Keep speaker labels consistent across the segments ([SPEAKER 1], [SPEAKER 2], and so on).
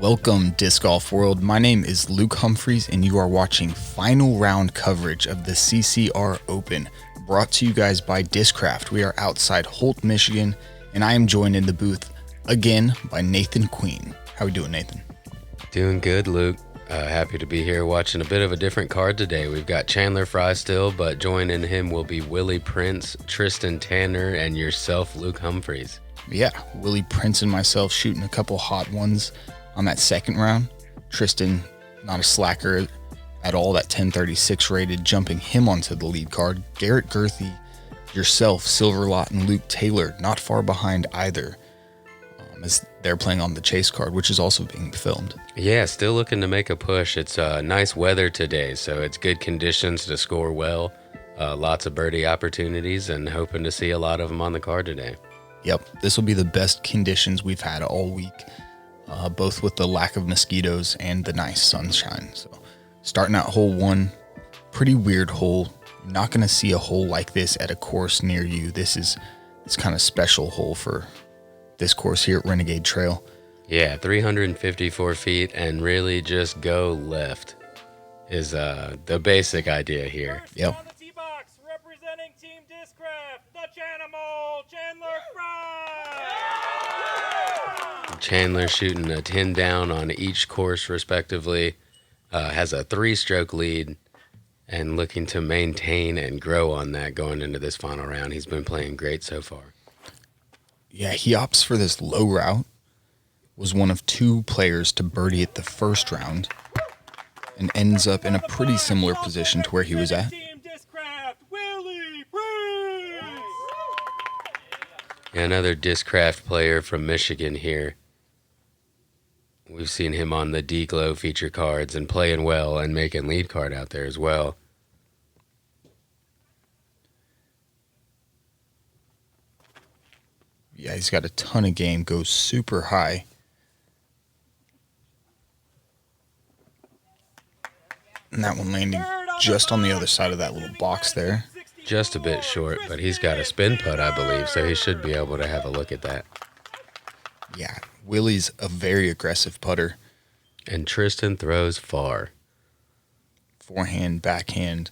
[SPEAKER 1] Welcome, Disc Golf World. My name is Luke Humphries, and you are watching final round coverage of the CCR Open, brought to you guys by Discrafts. We are outside Holt, Michigan, and I am joined in the booth again by Nathan Queen. How we doing, Nathan?
[SPEAKER 2] Doing good, Luke. Happy to be here watching a bit of a different card today. We've got Chandler Fry still, but joining him will be Willie Prince, Tristan Tanner, and yourself, Luke Humphries.
[SPEAKER 1] Yeah, Willie Prince and myself shooting a couple hot ones on that second round. Tristan, not a slacker at all, that 1036 rated, jumping him onto the lead card. Garrett Girthy, yourself, Silverlot, and Luke Taylor, not far behind either, as they're playing on the chase card, which is also being filmed.
[SPEAKER 2] Yeah, still looking to make a push. It's nice weather today, so it's good conditions to score well. Lots of birdie opportunities, and hoping to see a lot of them on the card today.
[SPEAKER 1] Yep, this will be the best conditions we've had all week. Both with the lack of mosquitoes and the nice sunshine. So starting out hole one, pretty weird hole. You're not going to see a hole like this at a course near you. It's kind of special hole for this course here at Renegade Trail.
[SPEAKER 2] Yeah, 354 feet and really just go left is the basic idea here.
[SPEAKER 1] Yep.
[SPEAKER 3] On the tee box, representing Team Discrafts, the Chanimal, Chandler Fry.
[SPEAKER 2] Chandler shooting a 10 down on each course respectively, has a 3-stroke lead and looking to maintain and grow on that going into this final round. He's been playing great so far.
[SPEAKER 1] Yeah, he opts for this low route. Was one of two players to birdie at the first round and ends up in a pretty similar position to where he was at.
[SPEAKER 3] Team Discrafts, Willie Prince.
[SPEAKER 2] Yeah, another Discraft player from Michigan here. We've seen him on the D-Glow feature cards and playing well and making lead card out there as well.
[SPEAKER 1] Yeah, he's got a ton of game, goes super high. And that one landing just on the other side of that little box there.
[SPEAKER 2] Just a bit short, but he's got a spin putt, I believe, so he should be able to have a look at that.
[SPEAKER 1] Yeah, Willie's a very aggressive putter.
[SPEAKER 2] And Tristan throws far.
[SPEAKER 1] Forehand, backhand.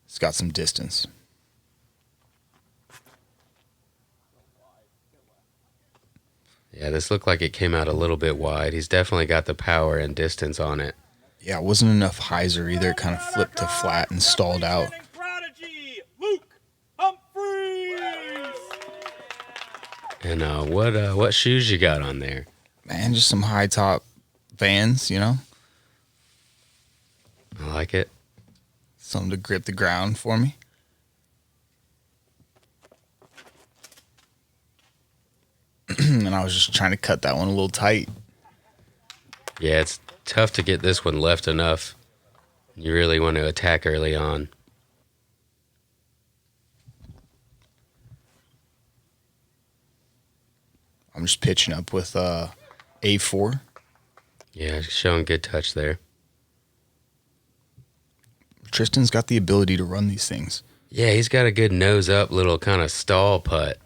[SPEAKER 1] It's got some distance.
[SPEAKER 2] Yeah, this looked like it came out a little bit wide. He's definitely got the power and distance on it.
[SPEAKER 1] Yeah, it wasn't enough hyzer either. It kind of flipped to flat and stalled out.
[SPEAKER 3] Prodigy, Luke Humphries.
[SPEAKER 2] And what shoes you got on there?
[SPEAKER 1] Man, just some high top Vans, you know?
[SPEAKER 2] I like it.
[SPEAKER 1] Something to grip the ground for me. And I was just trying to cut that one a little tight.
[SPEAKER 2] Yeah, it's tough to get this one left enough. You really want to attack early on.
[SPEAKER 1] I'm just pitching up with A4.
[SPEAKER 2] Yeah, showing good touch there.
[SPEAKER 1] Tristan's got the ability to run these things.
[SPEAKER 2] Yeah, he's got a good nose up little kind of stall putt.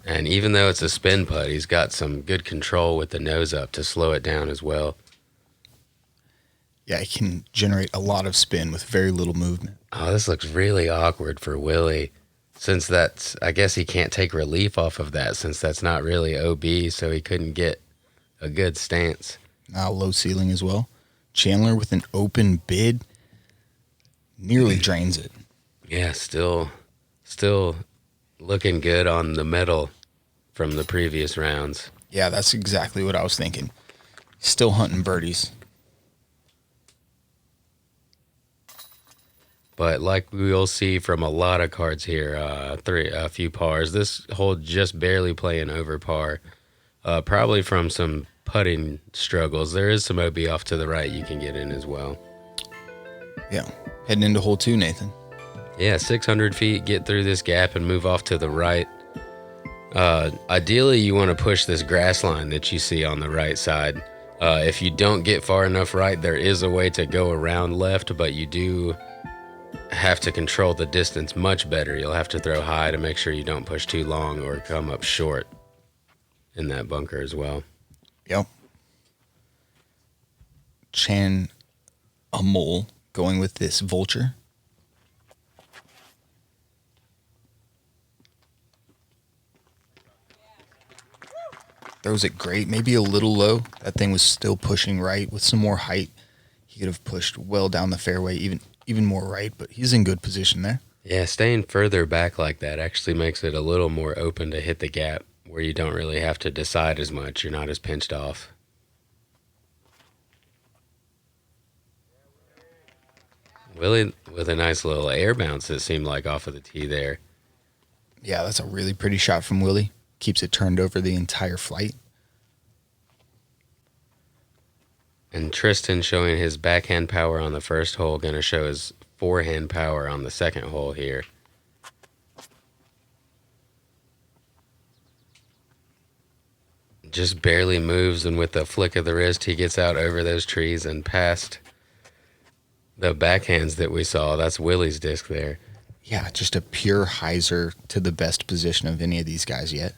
[SPEAKER 2] And even though it's a spin putt, he's got some good control with the nose up to slow it down as well.
[SPEAKER 1] Yeah, he can generate a lot of spin with very little movement.
[SPEAKER 2] Oh, this looks really awkward for Willie. Since that's, I guess he can't take relief off of that since that's not really OB, so he couldn't get a good stance.
[SPEAKER 1] Now low ceiling as well. Chandler with an open bid nearly drains it.
[SPEAKER 2] Yeah, still looking good on the metal from the previous rounds.
[SPEAKER 1] Yeah, that's exactly what I was thinking. Still hunting birdies.
[SPEAKER 2] But like we'll see from a lot of cards here, a few pars. This hole just barely playing over par. Probably from some putting struggles. There is some OB off to the right you can get in as well.
[SPEAKER 1] Yeah, heading into hole 2, Nathan.
[SPEAKER 2] Yeah, 600 feet, get through this gap and move off to the right. Ideally, you want to push this grass line that you see on the right side. If you don't get far enough right, there is a way to go around left, but you do have to control the distance much better. You'll have to throw high to make sure you don't push too long or come up short in that bunker as well.
[SPEAKER 1] Yep. Chan a mole going with this vulture. Throws it great, maybe a little low. That thing was still pushing right with some more height. He could have pushed well down the fairway, even more right, but he's in good position there.
[SPEAKER 2] Yeah, staying further back like that actually makes it a little more open to hit the gap where you don't really have to decide as much. You're not as pinched off. Willie with a nice little air bounce, it seemed like, off of the tee there.
[SPEAKER 1] Yeah, that's a really pretty shot from Willie. Keeps it turned over the entire flight.
[SPEAKER 2] And Tristan showing his backhand power on the first hole, going to show his forehand power on the second hole here. Just barely moves, and with a flick of the wrist, he gets out over those trees and past the backhands that we saw. That's Willie's disc there.
[SPEAKER 1] Yeah, just a pure hyzer to the best position of any of these guys yet.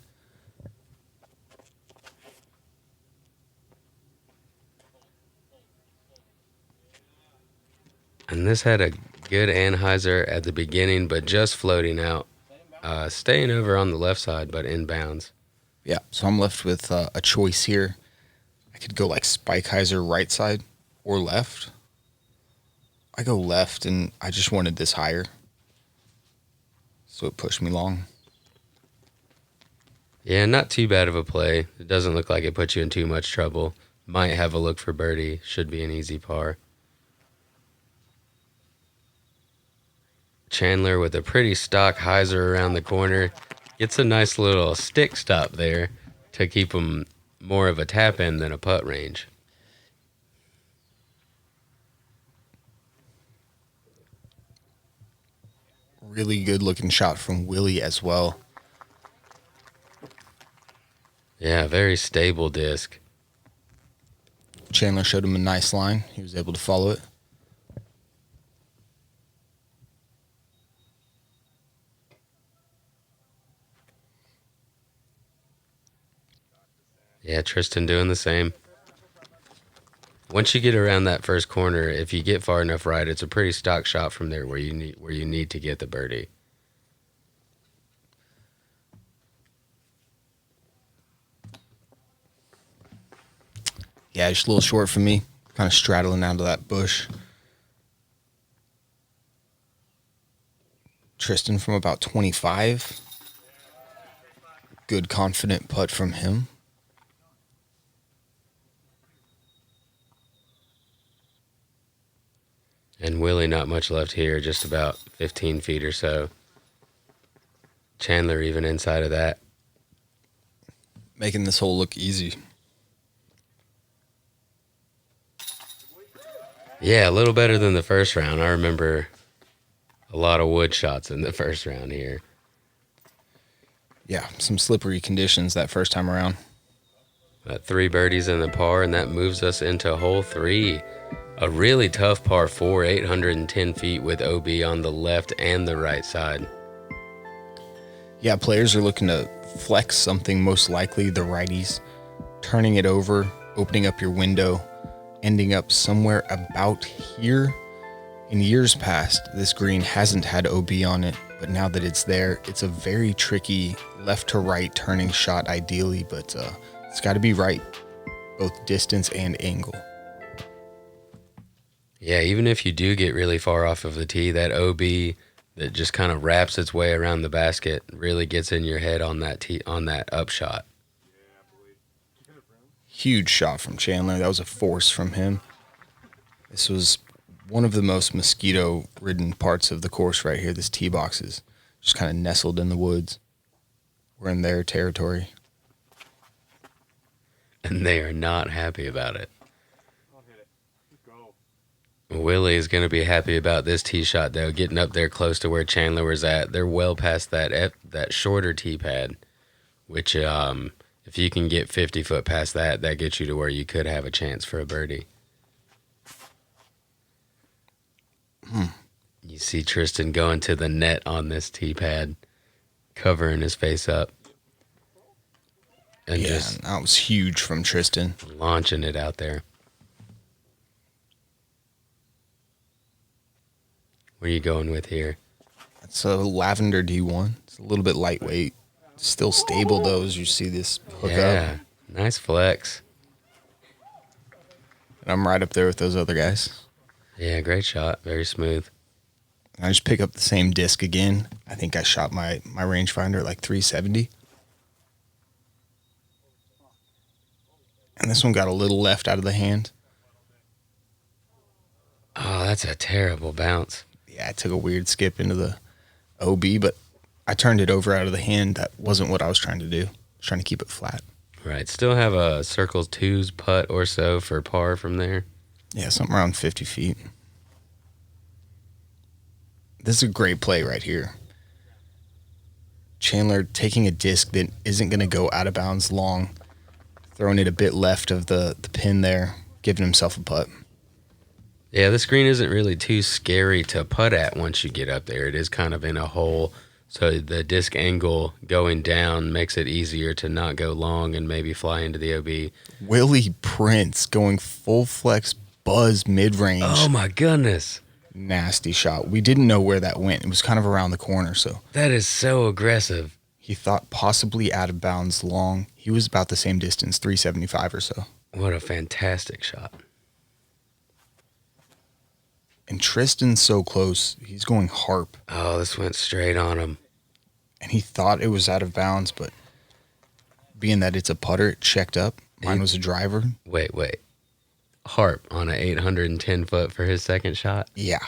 [SPEAKER 2] And this had a good anhyzer at the beginning, but just floating out. Staying over on the left side, but inbounds.
[SPEAKER 1] Yeah, so I'm left with a choice here. I could go like spike hyzer right side or left. I go left, and I just wanted this higher. So it pushed me long.
[SPEAKER 2] Yeah, not too bad of a play. It doesn't look like it puts you in too much trouble. Might have a look for birdie. Should be an easy par. Chandler with a pretty stock hyzer around the corner. Gets a nice little stick stop there to keep him more of a tap in than a putt range.
[SPEAKER 1] Really good looking shot from Willie as well.
[SPEAKER 2] Yeah, very stable disc.
[SPEAKER 1] Chandler showed him a nice line. He was able to follow it.
[SPEAKER 2] Yeah, Tristan doing the same. Once you get around that first corner, if you get far enough right, it's a pretty stock shot from there where you need to get the birdie.
[SPEAKER 1] Yeah, just a little short for me. Kind of straddling out of that bush. Tristan from about 25. Good confident putt from him.
[SPEAKER 2] And Willie, not much left here, just about 15 feet or so. Chandler even inside of that.
[SPEAKER 1] Making this hole look easy.
[SPEAKER 2] Yeah, a little better than the first round. I remember a lot of wood shots in the first round here.
[SPEAKER 1] Yeah, some slippery conditions that first time around.
[SPEAKER 2] 3 birdies in the par, and that moves us into hole 3. A really tough par 4, 810 feet with OB on the left and the right side.
[SPEAKER 1] Yeah, players are looking to flex something, most likely the righties. Turning it over, opening up your window, ending up somewhere about here. In years past, this green hasn't had OB on it, but now that it's there, it's a very tricky left to right turning shot ideally, but it's got to be right, both distance and angle.
[SPEAKER 2] Yeah, even if you do get really far off of the tee, that OB that just kind of wraps its way around the basket really gets in your head on that on that upshot.
[SPEAKER 1] Huge shot from Chandler. That was a force from him. This was one of the most mosquito-ridden parts of the course right here. This tee box is just kind of nestled in the woods. We're in their territory.
[SPEAKER 2] And they are not happy about it. Willie is going to be happy about this tee shot, though, getting up there close to where Chandler was at. They're well past that shorter tee pad, which if you can get 50 foot past that, that gets you to where you could have a chance for a birdie. You see Tristan going to the net on this tee pad, covering his face up. And
[SPEAKER 1] Yeah,
[SPEAKER 2] just
[SPEAKER 1] that was huge from Tristan.
[SPEAKER 2] launching it out there. What are you going with here?
[SPEAKER 1] It's a lavender D1. It's a little bit lightweight. Still stable, though, as you see this hook
[SPEAKER 2] Yeah,
[SPEAKER 1] up.
[SPEAKER 2] nice flex.
[SPEAKER 1] And I'm right up there with those other guys.
[SPEAKER 2] Yeah, great shot. Very smooth.
[SPEAKER 1] And I just pick up the same disc again. I think I shot my rangefinder at like 370. And this one got a little left out of the hand.
[SPEAKER 2] Oh, that's a terrible bounce.
[SPEAKER 1] Yeah, I took a weird skip into the OB, but I turned it over out of the hand. That wasn't what I was trying to do. I was trying to keep it flat.
[SPEAKER 2] Right. Still have a circle twos putt or so for par from there.
[SPEAKER 1] Yeah, something around 50 feet. This is a great play right here. Chandler taking a disc that isn't going to go out of bounds long, throwing it a bit left of the pin there, giving himself a putt.
[SPEAKER 2] Yeah, this green isn't really too scary to putt at once you get up there. It is kind of in a hole, so the disc angle going down makes it easier to not go long and maybe fly into the OB.
[SPEAKER 1] Willie Prince going full flex buzz mid-range.
[SPEAKER 2] Oh, my goodness.
[SPEAKER 1] Nasty shot. We didn't know where that went. It was kind of around the corner, so
[SPEAKER 2] That is so aggressive.
[SPEAKER 1] he thought possibly out of bounds long. He was about the same distance, 375 or so.
[SPEAKER 2] What a fantastic shot.
[SPEAKER 1] And Tristan's so close. He's going harp.
[SPEAKER 2] Oh, this went straight on him.
[SPEAKER 1] And he thought it was out of bounds, but being that it's a putter, it checked up. Mine was a driver.
[SPEAKER 2] Wait. Harp on an 810 foot for his second shot?
[SPEAKER 1] Yeah.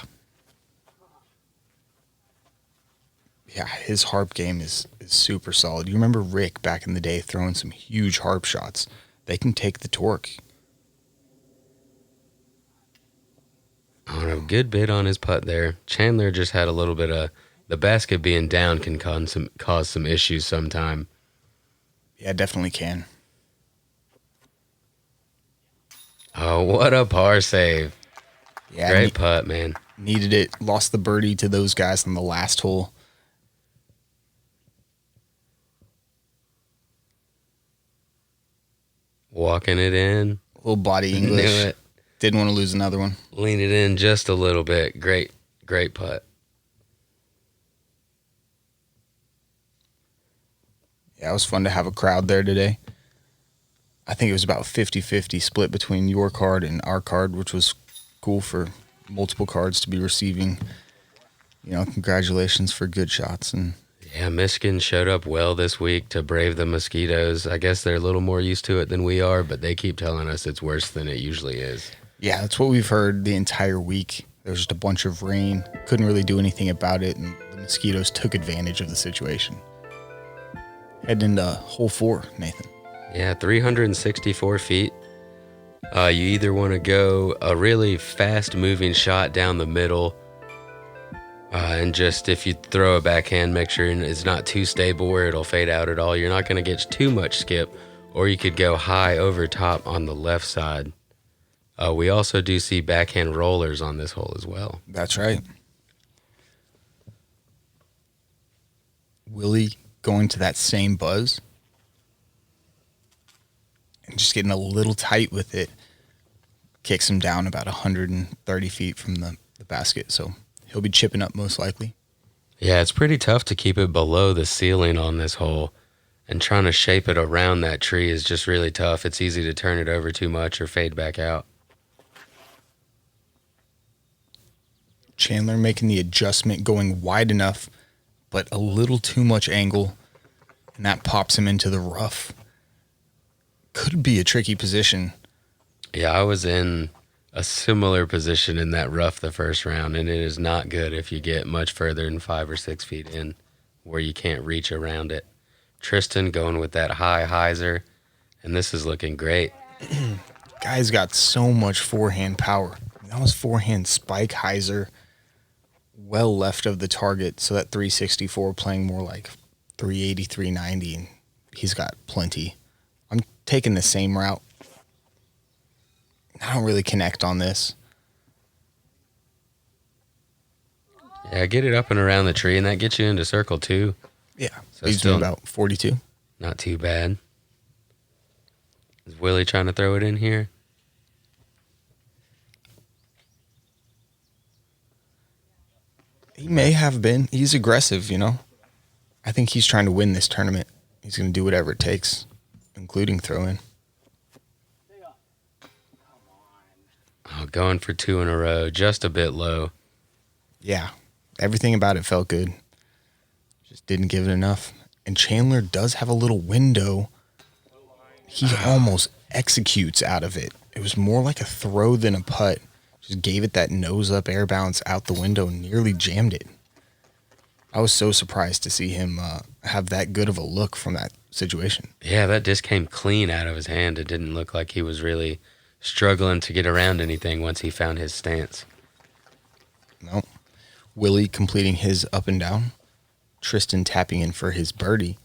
[SPEAKER 1] Yeah, his harp game is super solid. You remember Rick back in the day throwing some huge harp shots. They can take the torque.
[SPEAKER 2] On a good bit on his putt there. Chandler just had a little bit of the basket being down can cause some issues sometime.
[SPEAKER 1] Yeah, definitely can.
[SPEAKER 2] Oh, what a par save.
[SPEAKER 1] Yeah,
[SPEAKER 2] Great putt, man.
[SPEAKER 1] needed it. Lost the birdie to those guys on the last hole.
[SPEAKER 2] Walking it in.
[SPEAKER 1] Little body
[SPEAKER 2] Knew
[SPEAKER 1] English.
[SPEAKER 2] it.
[SPEAKER 1] Didn't want to lose another one.
[SPEAKER 2] Lean it in just a little bit. Great putt.
[SPEAKER 1] Yeah, it was fun to have a crowd there today. I think it was about 50-50 split between your card and our card, which was cool for multiple cards to be receiving. Congratulations for good shots. And
[SPEAKER 2] Yeah, Michigan showed up well this week to brave the mosquitoes. I guess they're a little more used to it than we are, but they keep telling us it's worse than it usually is.
[SPEAKER 1] yeah, that's what we've heard the entire week. There was just a bunch of rain. Couldn't really do anything about it, and the mosquitoes took advantage of the situation. Heading into hole 4, Nathan.
[SPEAKER 2] Yeah, 364 feet. You either want to go a really fast-moving shot down the middle, and just if you throw a backhand, make sure it's not too stable where it'll fade out at all. You're not going to get too much skip, or you could go high over top on the left side. We also do see backhand rollers on this hole as well.
[SPEAKER 1] That's right. Willie going to that same buzz and just getting a little tight with it. Kicks him down about 130 feet from the basket, so he'll be chipping up most likely.
[SPEAKER 2] Yeah, it's pretty tough to keep it below the ceiling on this hole, and trying to shape it around that tree is just really tough. It's easy to turn it over too much or fade back out.
[SPEAKER 1] Chandler making the adjustment, going wide enough, but a little too much angle, and that pops him into the rough. Could be a tricky position.
[SPEAKER 2] Yeah, I was in a similar position in that rough the first round, and it is not good if you get much further than 5 or 6 feet in where you can't reach around it. Tristan going with that high hyzer, and this is looking great.
[SPEAKER 1] Guy's got so much forehand power. That was forehand spike hyzer, well left of the target, so that 364 playing more like 380, 390, and he's got plenty. I'm taking the same route. I don't really connect on this.
[SPEAKER 2] Yeah, get it up and around the tree, and that gets you into circle 2.
[SPEAKER 1] Yeah,
[SPEAKER 2] So
[SPEAKER 1] he's
[SPEAKER 2] still
[SPEAKER 1] doing about 42.
[SPEAKER 2] not too bad. Is Willie trying to throw it in here?
[SPEAKER 1] He may have been. He's aggressive, you know. I think he's trying to win this tournament. He's going to do whatever it takes, including throw in.
[SPEAKER 2] Oh, going for 2 in a row, just a bit low.
[SPEAKER 1] Yeah, everything about it felt good. Just didn't give it enough. And Chandler does have a little window. He almost executes out of it. It was more like a throw than a putt. Just gave it that nose-up air bounce out the window and nearly jammed it. I was so surprised to see him have that good of a look from that situation.
[SPEAKER 2] Yeah, that disc came clean out of his hand. It didn't look like he was really struggling to get around anything once he found his stance.
[SPEAKER 1] No. Willie completing his up and down. Tristan tapping in for his birdie.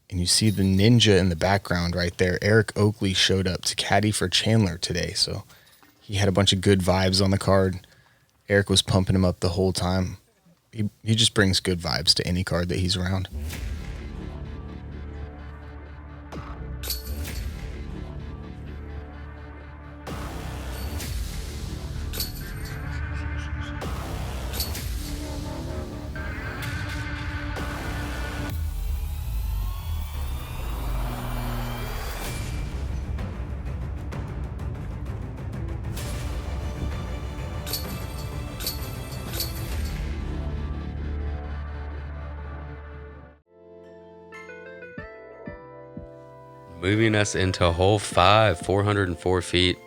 [SPEAKER 1] And you see the ninja in the background right there. Eric Oakley showed up to caddy for Chandler today, so he had a bunch of good vibes on the card. Eric was pumping him up the whole time. He just brings good vibes to any card that he's around.
[SPEAKER 2] Moving us into hole 5, 404 feet.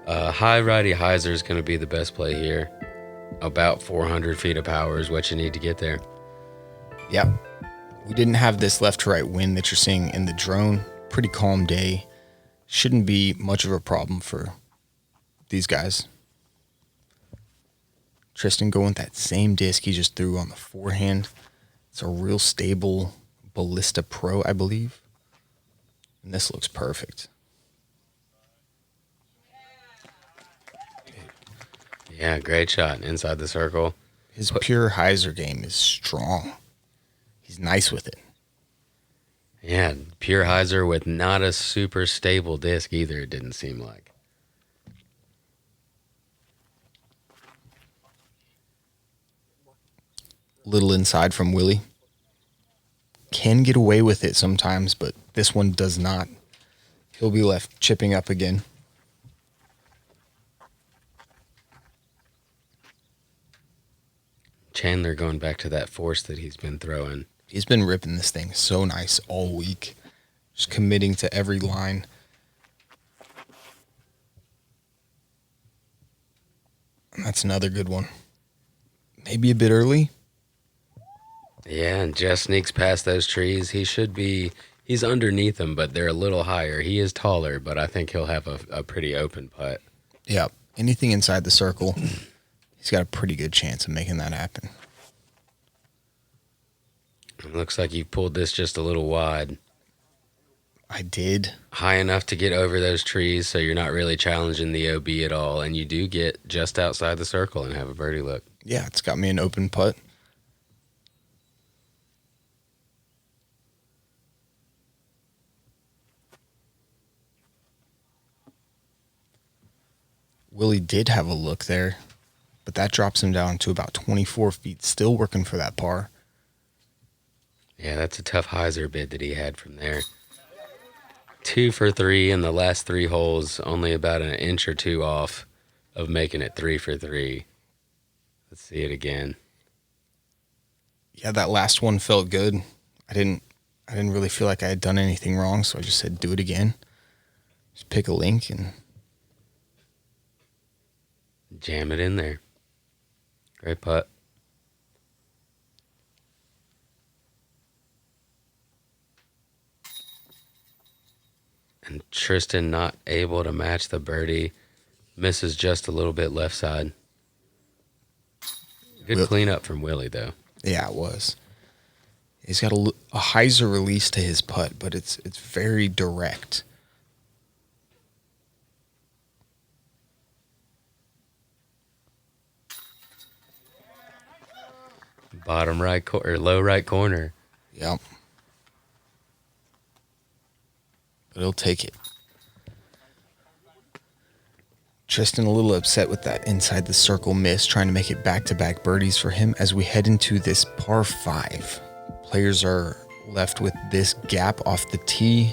[SPEAKER 2] High righty hyzer is going to be the best play here. About 400 feet of power is what you need to get there.
[SPEAKER 1] Yep. We didn't have this left to right wind that you're seeing in the drone. Pretty calm day. Shouldn't be much of a problem for these guys. Tristan going with that same disc he just threw on the forehand. It's a real stable Ballista Pro, I believe. And this looks perfect.
[SPEAKER 2] Yeah, great shot inside the circle.
[SPEAKER 1] His pure hyzer game is strong. He's nice with it.
[SPEAKER 2] Yeah, pure hyzer with not a super stable disc either, it didn't seem like.
[SPEAKER 1] Little inside from Willie. Can get away with it sometimes, but this one does not. He'll be left chipping up again.
[SPEAKER 2] Chandler going back to that force that he's been throwing.
[SPEAKER 1] He's been ripping this thing so nice all week. Just committing to every line. And that's another good one. Maybe a bit early.
[SPEAKER 2] Yeah, and Jess sneaks past those trees. He's underneath them, but they're a little higher. He is taller, but I think he'll have a pretty open putt.
[SPEAKER 1] Yeah, anything inside the circle, he's got a pretty good chance of making that happen.
[SPEAKER 2] It looks like you pulled this just a little wide.
[SPEAKER 1] I did.
[SPEAKER 2] High enough to get over those trees, so you're not really challenging the OB at all, and you do get just outside the circle and have a birdie look.
[SPEAKER 1] Yeah, it's got me an open putt. Willie did have a look there, but that drops him down to about 24 feet, still working for that par.
[SPEAKER 2] Yeah, that's a tough hyzer bid that he had from there. 2 for 3 in the last 3 holes, only about an inch or two off of making it 3 for 3. Let's see it again.
[SPEAKER 1] Yeah, that last one felt good. I didn't really feel like I had done anything wrong, so I just said do it again. Just pick a link and
[SPEAKER 2] Jam it in there. Great putt. And Tristan not able to match the birdie. Misses just a little bit left side. Good cleanup from Willie, though.
[SPEAKER 1] yeah, it was. He's got a hyzer release to his putt, but it's very direct.
[SPEAKER 2] Bottom right corner, low right corner.
[SPEAKER 1] Yep. But he'll take it. Tristan a little upset with that inside the circle miss, trying to make it back-to-back birdies for him as we head into this par 5. Players are left with this gap off the tee.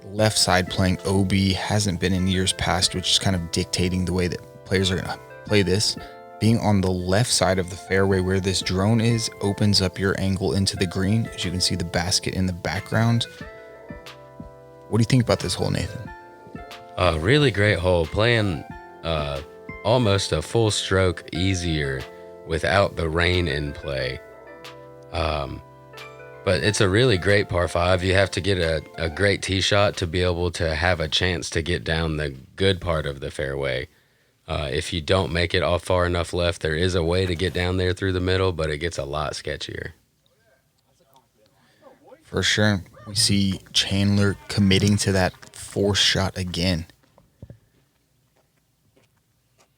[SPEAKER 1] Left side playing OB, hasn't been in years past, which is kind of dictating the way that players are going to play this. Being on the left side of the fairway where this drone is opens up your angle into the green. As you can see the basket in the background. What do you think about this hole, Nathan?
[SPEAKER 2] A really great hole, playing almost a full stroke easier without the rain in play. But it's a really great par 5. You have to get a great tee shot to be able to have a chance to get down the good part of the fairway. If you don't make it off far enough left, there is a way to get down there through the middle, but it gets a lot sketchier.
[SPEAKER 1] For sure. We see Chandler committing to that force shot again.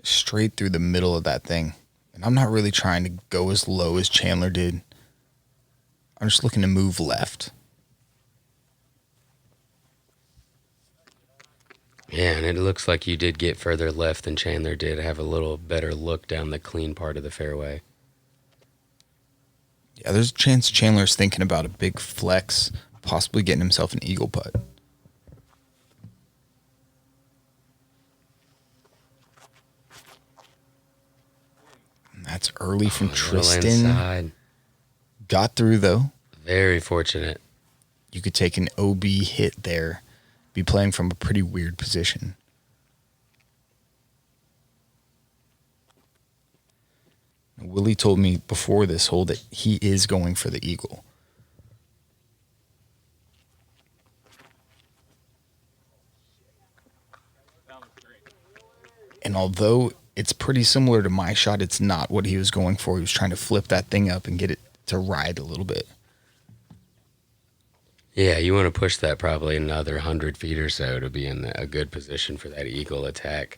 [SPEAKER 1] Straight through the middle of that thing. And I'm not really trying to go as low as Chandler did. I'm just looking to move left.
[SPEAKER 2] Yeah, and it looks like you did get further left than Chandler did. Have a little better look down the clean part of the fairway.
[SPEAKER 1] Yeah, there's a chance Chandler's thinking about a big flex, possibly getting himself an eagle putt. And that's early from Tristan.
[SPEAKER 2] Inside.
[SPEAKER 1] Got through, though.
[SPEAKER 2] Very fortunate.
[SPEAKER 1] You could take an OB hit there, be playing from a pretty weird position. Willie told me before this hole that he is going for the eagle. And although it's pretty similar to my shot, it's not what he was going for. He was trying to flip that thing up and get it to ride a little bit.
[SPEAKER 2] Yeah, you want to push that probably another 100 feet or so to be in a good position for that eagle attack.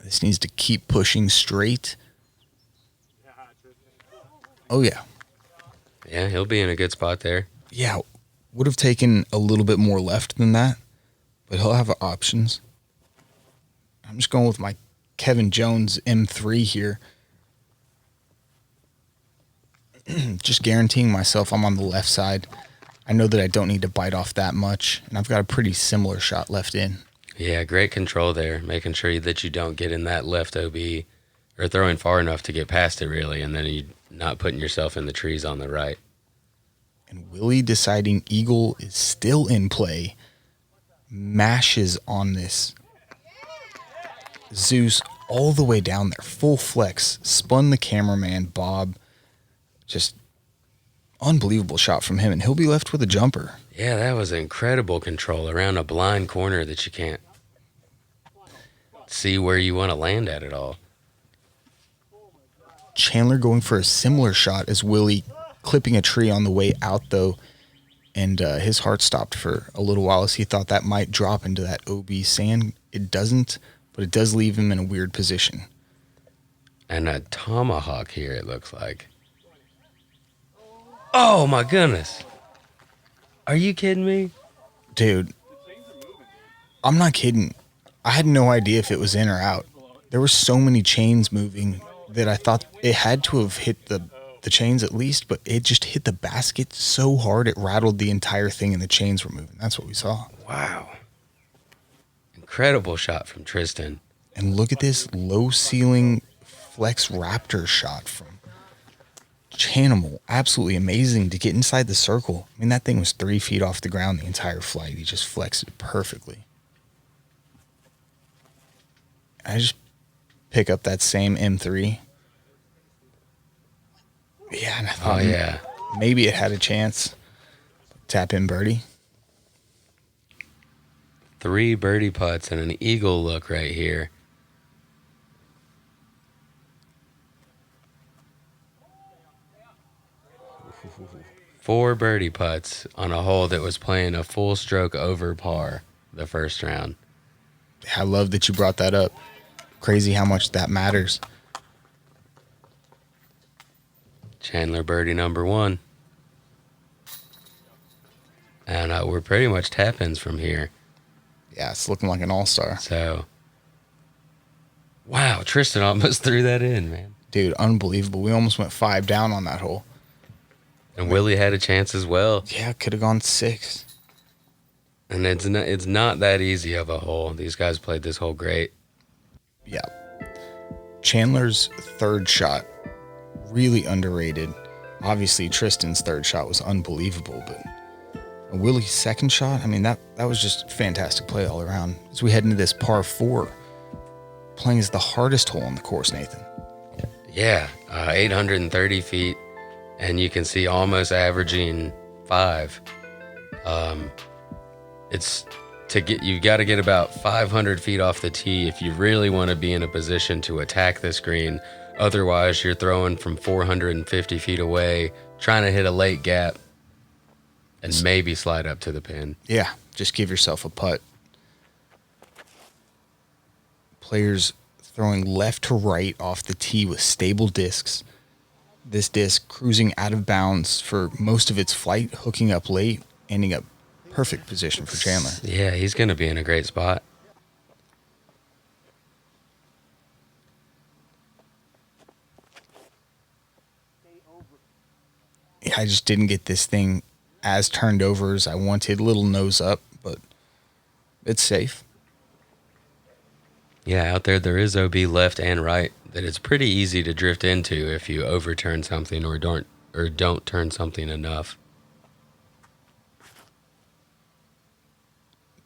[SPEAKER 1] This needs to keep pushing straight. Oh, yeah.
[SPEAKER 2] Yeah, he'll be in a good spot there.
[SPEAKER 1] Yeah, would have taken a little bit more left than that, but he'll have options. I'm just going with my Kevin Jones M3 here. Just guaranteeing myself I'm on the left side. I know that I don't need to bite off that much, and I've got a pretty similar shot left in.
[SPEAKER 2] Yeah, great control there, making sure that you don't get in that left OB or throwing far enough to get past it, really, and then you not putting yourself in the trees on the right.
[SPEAKER 1] And Willie deciding eagle is still in play, mashes on this Zeus all the way down there, full flex, spun the cameraman, Bob. Just unbelievable shot from him, and he'll be left with a jumper.
[SPEAKER 2] Yeah, that was incredible control around a blind corner that you can't see where you want to land at all.
[SPEAKER 1] Chandler going for a similar shot as Willie, clipping a tree on the way out, though, and his heart stopped for a little while as he thought that might drop into that OB sand. It doesn't, but it does leave him in a weird position.
[SPEAKER 2] And a tomahawk here, it looks like. Oh, my goodness. Are you kidding me?
[SPEAKER 1] Dude, I'm not kidding. I had no idea if it was in or out. There were so many chains moving that I thought it had to have hit the chains at least, but it just hit the basket so hard it rattled the entire thing and the chains were moving. That's what we saw.
[SPEAKER 2] Wow. Incredible shot from Tristan.
[SPEAKER 1] And look at this low ceiling flex raptor shot from Chanimal. Absolutely amazing to get inside the circle. I mean, that thing was 3 feet off the ground the entire flight. He just flexed it perfectly. I just pick up that same M3. Yeah, and I thought maybe it had a chance. Tap in birdie.
[SPEAKER 2] 3 birdie putts and an eagle look right here. Four birdie putts on a hole that was playing a full stroke over par the first round.
[SPEAKER 1] I love that you brought that up. Crazy how much that matters.
[SPEAKER 2] Chandler birdie number 1. And we're pretty much tap-ins from here.
[SPEAKER 1] Yeah, it's looking like an all-star.
[SPEAKER 2] So, wow, Tristan almost threw that in, man.
[SPEAKER 1] Dude, unbelievable. We almost went 5 down on that hole.
[SPEAKER 2] And Willie had a chance as well.
[SPEAKER 1] Yeah, could have gone 6.
[SPEAKER 2] And it's not that easy of a hole. These guys played this hole great.
[SPEAKER 1] Yeah. Chandler's third shot, really underrated. Obviously, Tristan's third shot was unbelievable, but Willie's second shot, I mean, that was just fantastic play all around. As we head into this par 4, playing is the hardest hole on the course, Nathan.
[SPEAKER 2] Yeah, 830 feet, and you can see almost averaging 5. You've got to get about 500 feet off the tee if you really want to be in a position to attack this green. Otherwise, you're throwing from 450 feet away, trying to hit a late gap, and maybe slide up to the pin.
[SPEAKER 1] Yeah, just give yourself a putt. Players throwing left to right off the tee with stable discs. This disc cruising out of bounds for most of its flight, hooking up late, ending up perfect position for Chandler.
[SPEAKER 2] Yeah, he's going to be in a great spot.
[SPEAKER 1] Yeah, I just didn't get this thing as turned over as I wanted. Little nose up, but it's safe.
[SPEAKER 2] Yeah, out there is OB left and right that it's pretty easy to drift into if you overturn something or don't turn something enough.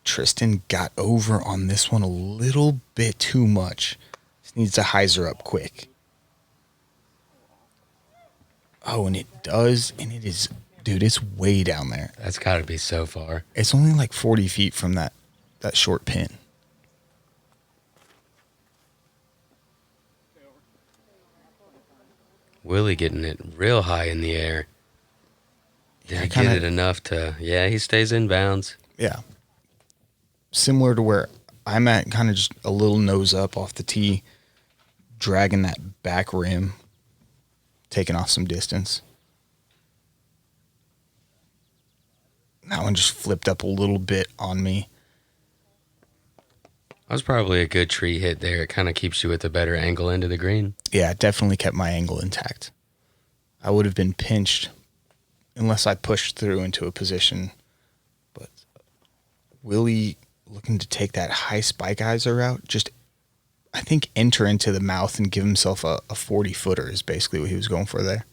[SPEAKER 1] Tristan got over on this one a little bit too much. Just needs to hyzer up quick. Oh, and it does, and it is, dude, it's way down there.
[SPEAKER 2] That's got to be so far.
[SPEAKER 1] It's only like 40 feet from that short pin.
[SPEAKER 2] Willie getting it real high in the air. Did he get it enough to... Yeah, he stays in bounds.
[SPEAKER 1] Yeah. Similar to where I'm at, kind of just a little nose up off the tee, dragging that back rim, taking off some distance. That one just flipped up a little bit on me.
[SPEAKER 2] That was probably a good tree hit there. It kind of keeps you at the better angle into the green.
[SPEAKER 1] Yeah, it definitely kept my angle intact. I would have been pinched unless I pushed through into a position. But Willie looking to take that high spike hyzer route, just I think enter into the mouth and give himself a 40-footer is basically what he was going for there.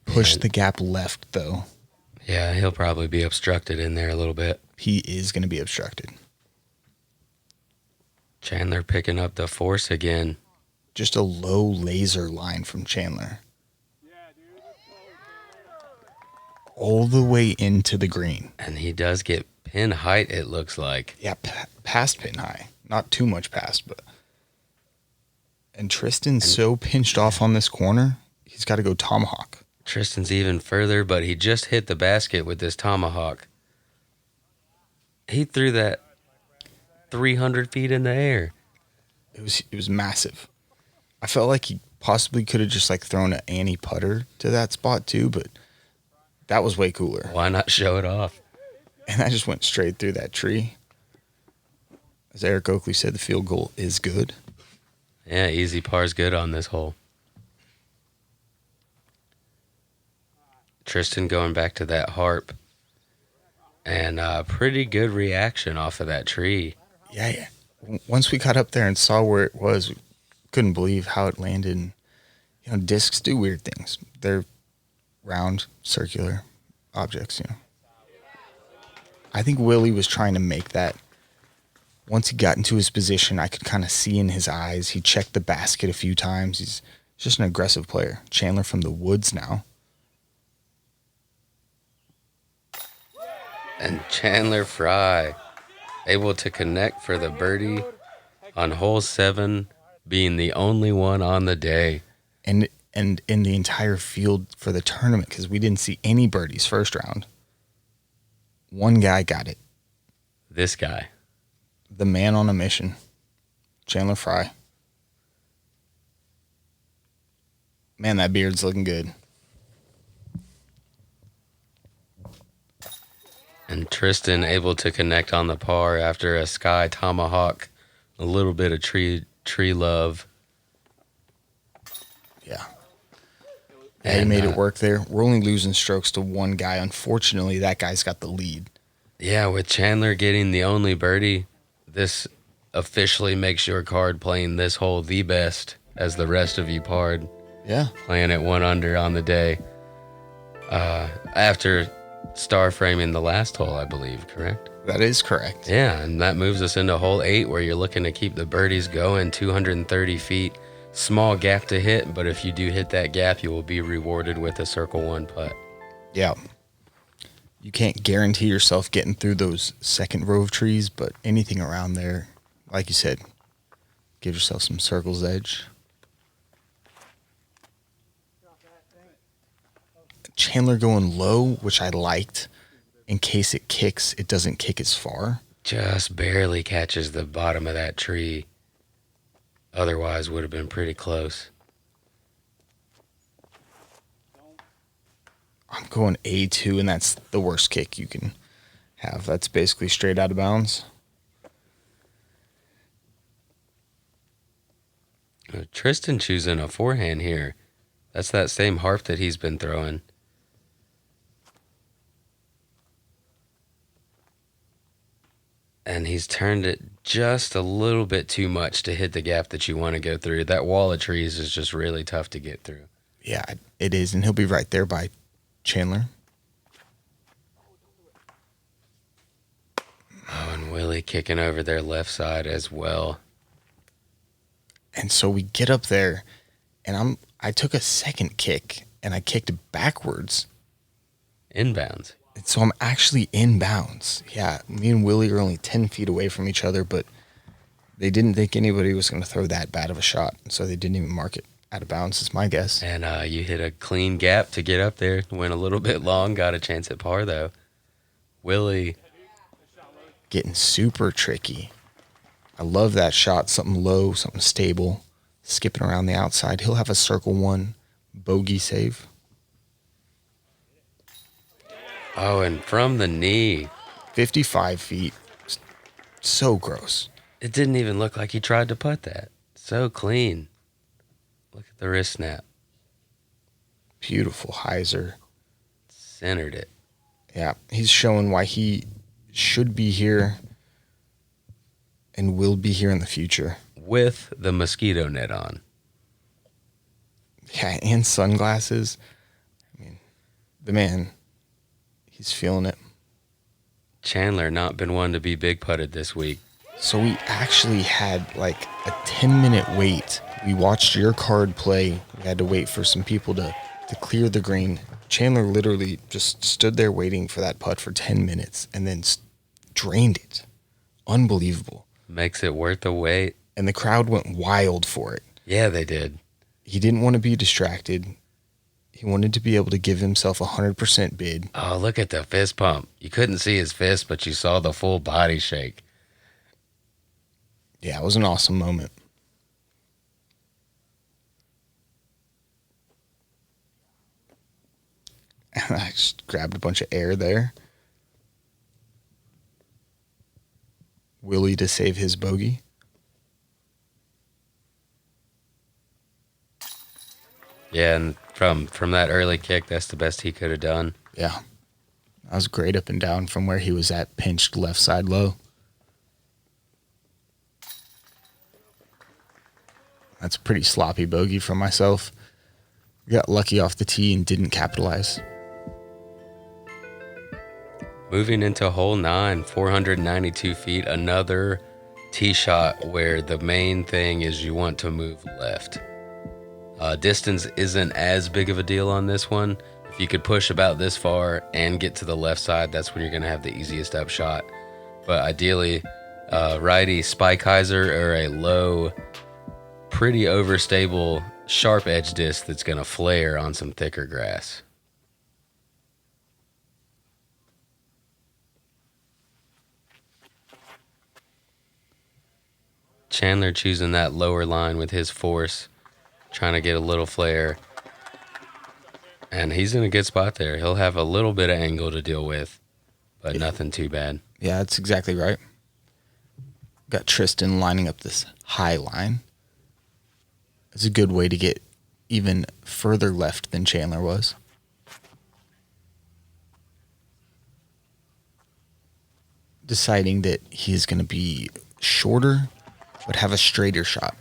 [SPEAKER 1] Push the gap left, though.
[SPEAKER 2] Yeah, he'll probably be obstructed in there a little bit.
[SPEAKER 1] He is going to be obstructed.
[SPEAKER 2] Chandler picking up the force again.
[SPEAKER 1] Just a low laser line from Chandler. All the way into the green.
[SPEAKER 2] And he does get pin height, it looks like.
[SPEAKER 1] Yeah, past pin high. Not too much past, but... And Tristan's so pinched off on this corner, he's got to go tomahawk.
[SPEAKER 2] Tristan's even further, but he just hit the basket with this tomahawk. He threw that 300 feet in the air.
[SPEAKER 1] It was massive. I felt like he possibly could have just like thrown an Annie putter to that spot too, but that was way cooler.
[SPEAKER 2] Why not show it off?
[SPEAKER 1] And I just went straight through that tree. As Eric Oakley said, the field goal is good.
[SPEAKER 2] Yeah, easy par's good on this hole. Tristan going back to that harp. And pretty good reaction off of that tree.
[SPEAKER 1] Yeah. Once we got up there and saw where it was, we couldn't believe how it landed. And, you know, discs do weird things. They're round, circular objects, you know. I think Willie was trying to make that. Once he got into his position, I could kind of see in his eyes. He checked the basket a few times. He's just an aggressive player. Chandler from the woods now.
[SPEAKER 2] And Chandler Fry able to connect for the birdie on hole 7, being the only one on the day.
[SPEAKER 1] And in the entire field for the tournament, because we didn't see any birdies first round. One guy got it.
[SPEAKER 2] This guy.
[SPEAKER 1] The man on a mission. Chandler Fry. Man, that beard's looking good.
[SPEAKER 2] And Tristan able to connect on the par after a sky tomahawk, a little bit of tree love.
[SPEAKER 1] Yeah. He made it work there. We're only losing strokes to one guy. Unfortunately, that guy's got the lead.
[SPEAKER 2] Yeah, with Chandler getting the only birdie, this officially makes your card playing this hole the best as the rest of you parred.
[SPEAKER 1] Yeah.
[SPEAKER 2] Playing at 1 under on the day. After star framing the last hole, I believe, correct?
[SPEAKER 1] That is correct.
[SPEAKER 2] Yeah, and that moves us into hole 8 where you're looking to keep the birdies going, 230 feet. Small gap to hit, but if you do hit that gap, you will be rewarded with a circle 1 putt.
[SPEAKER 1] Yeah. You can't guarantee yourself getting through those second row of trees, but anything around there, like you said, give yourself some circle's edge. Chandler going low, which I liked. In case it kicks, it doesn't kick as far.
[SPEAKER 2] Just barely catches the bottom of that tree. Otherwise, would have been pretty close.
[SPEAKER 1] I'm going A2, and that's the worst kick you can have. That's basically straight out of bounds.
[SPEAKER 2] Tristan choosing a forehand here. That's that same harp that he's been throwing. And he's turned it just a little bit too much to hit the gap that you want to go through. That wall of trees is just really tough to get through.
[SPEAKER 1] Yeah, it is, and he'll be right there by Chandler.
[SPEAKER 2] Oh, and Willie kicking over their left side as well.
[SPEAKER 1] And so we get up there, and I took a second kick, and I kicked backwards.
[SPEAKER 2] Inbounds.
[SPEAKER 1] And so I'm actually inbounds. Yeah, me and Willie are only 10 feet away from each other, but they didn't think anybody was going to throw that bad of a shot, so they didn't even mark it out of bounds, is my guess.
[SPEAKER 2] And you hit a clean gap to get up there. Went a little bit long, got a chance at par, though. Willie.
[SPEAKER 1] Getting super tricky. I love that shot. Something low, something stable. Skipping around the outside. He'll have a circle 1 bogey save.
[SPEAKER 2] Oh, and from the knee.
[SPEAKER 1] 55 feet. So gross.
[SPEAKER 2] It didn't even look like he tried to putt that. So clean. Look at the wrist snap.
[SPEAKER 1] Beautiful hyzer.
[SPEAKER 2] Centered it.
[SPEAKER 1] Yeah, he's showing why he should be here and will be here in the future.
[SPEAKER 2] With the mosquito net on.
[SPEAKER 1] Yeah, and sunglasses. I mean, the man, he's feeling it.
[SPEAKER 2] Chandler not been one to be big putted this week.
[SPEAKER 1] So we actually had like a 10-minute wait. We watched your card play. We had to wait for some people to clear the green. Chandler literally just stood there waiting for that putt for 10 minutes and then drained it. Unbelievable.
[SPEAKER 2] Makes it worth the wait.
[SPEAKER 1] And the crowd went wild for it.
[SPEAKER 2] Yeah, they did.
[SPEAKER 1] He didn't want to be distracted. He wanted to be able to give himself 100% bid.
[SPEAKER 2] Oh, look at the fist pump. You couldn't see his fist, but you saw the full body shake.
[SPEAKER 1] Yeah, it was an awesome moment. And I just grabbed a bunch of air there. Willie to save his bogey.
[SPEAKER 2] Yeah, and from that early kick, that's the best he could have done.
[SPEAKER 1] Yeah. That was great up and down from where he was at, pinched left side low. That's a pretty sloppy bogey for myself. Got lucky off the tee and didn't capitalize.
[SPEAKER 2] Moving into hole 9, 492 feet, another tee shot where the main thing is you want to move left. Distance isn't as big of a deal on this one. If you could push about this far and get to the left side, that's when you're going to have the easiest upshot. But ideally, righty spike hyzer or a low, pretty overstable, sharp edge disc that's going to flare on some thicker grass. Chandler choosing that lower line with his force, trying to get a little flare. And he's in a good spot there. He'll have a little bit of angle to deal with. but nothing too bad.
[SPEAKER 1] Yeah, that's exactly right. Got Tristan lining up this high line. It's a good way to get even further left than Chandler was. Deciding that he's going to be shorter, but have a straighter shot.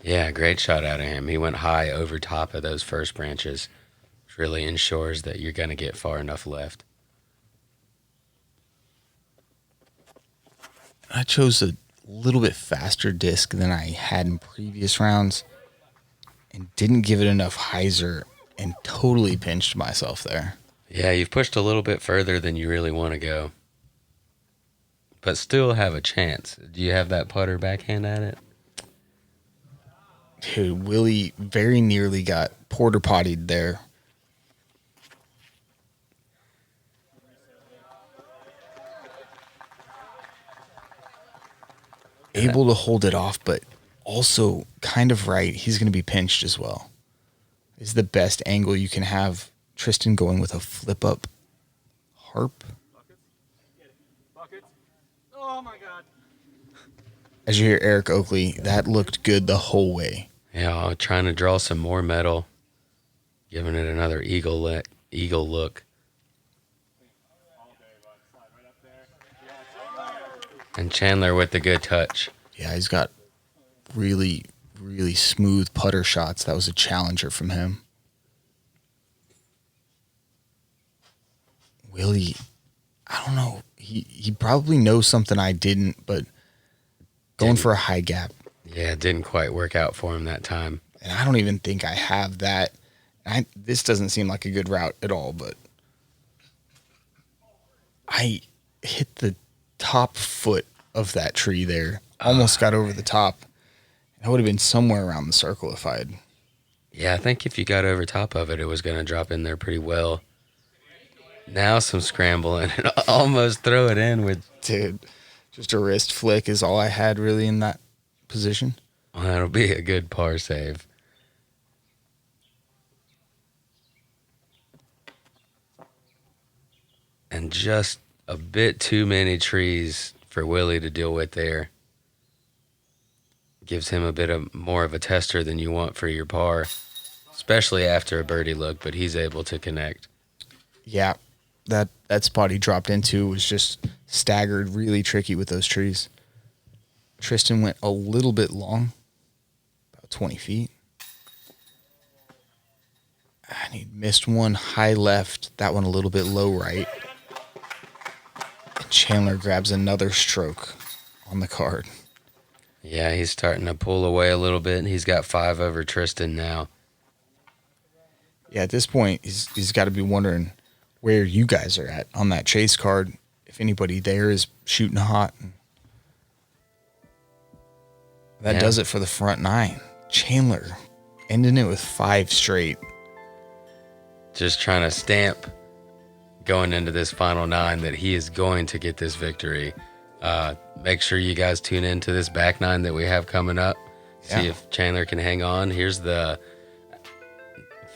[SPEAKER 2] Yeah, great shot out of him. He went high over top of those first branches, which really ensures that you're going to get far enough left.
[SPEAKER 1] I chose a little bit faster disc than I had in previous rounds and didn't give it enough hyzer and totally pinched myself there.
[SPEAKER 2] Yeah, you've pushed a little bit further than you really want to go, but still have a chance. Do you have that putter backhand at it?
[SPEAKER 1] Dude, Willie very nearly got porter pottied there. Able to hold it off, but also kind of right. He's going to be pinched as well. This is the best angle you can have. Tristan going with a flip up harp.
[SPEAKER 3] Buckets. Oh my God.
[SPEAKER 1] As you hear Eric Oakley, that looked good the whole way.
[SPEAKER 2] Yeah, trying to draw some more metal, giving it another eagle look. And Chandler with the good touch.
[SPEAKER 1] Yeah, he's got really, really smooth putter shots. That was a challenger from him. Willie, I don't know. He probably knows something I didn't, but going for a high gap.
[SPEAKER 2] Yeah, it didn't quite work out for him that time.
[SPEAKER 1] And I don't even think I have that. This doesn't seem like a good route at all, but I hit the top foot of that tree there. Almost got over the top. I would have been somewhere around the circle if I had.
[SPEAKER 2] Yeah, I think if you got over top of it, it was going to drop in there pretty well. Now some scrambling and almost throw it in with...
[SPEAKER 1] Dude, just a wrist flick is all I had really in that position.
[SPEAKER 2] Well, that'll be a good par save. And just a bit too many trees for Willie to deal with there. Gives him a bit of more of a tester than you want for your par, especially after a birdie look, but he's able to connect.
[SPEAKER 1] Yeah, that spot he dropped into was just staggered, really tricky with those trees. Tristan went a little bit long, about 20 feet. And he missed one high left, that one a little bit low right. And Chandler grabs another stroke on the card.
[SPEAKER 2] Yeah, he's starting to pull away a little bit, and he's got 5 over Tristan now.
[SPEAKER 1] Yeah, at this point, he's got to be wondering where you guys are at on that chase card. If anybody there is shooting hot. That does it for the front 9. Chandler ending it with 5 straight.
[SPEAKER 2] Just trying to stamp going into this final 9 that he is going to get this victory. Make sure you guys tune into this back 9 that we have coming up. See if Chandler can hang on. Here's the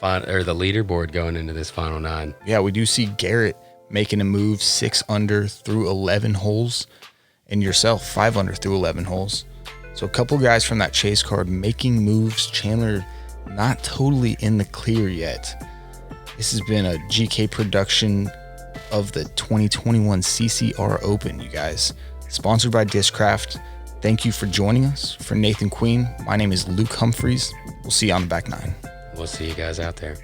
[SPEAKER 2] leaderboard going into this final 9.
[SPEAKER 1] Yeah, we do see Garrett making a move 6 under through 11 holes, and yourself 5 under through 11 holes. So a couple guys from that chase card making moves. Chandler not totally in the clear yet. This has been a GK production of the 2021 CCR Open, you guys. Sponsored by Discraft. Thank you for joining us. For Nathan Queen, my name is Luke Humphries. We'll see you on the back 9.
[SPEAKER 2] We'll see you guys out there.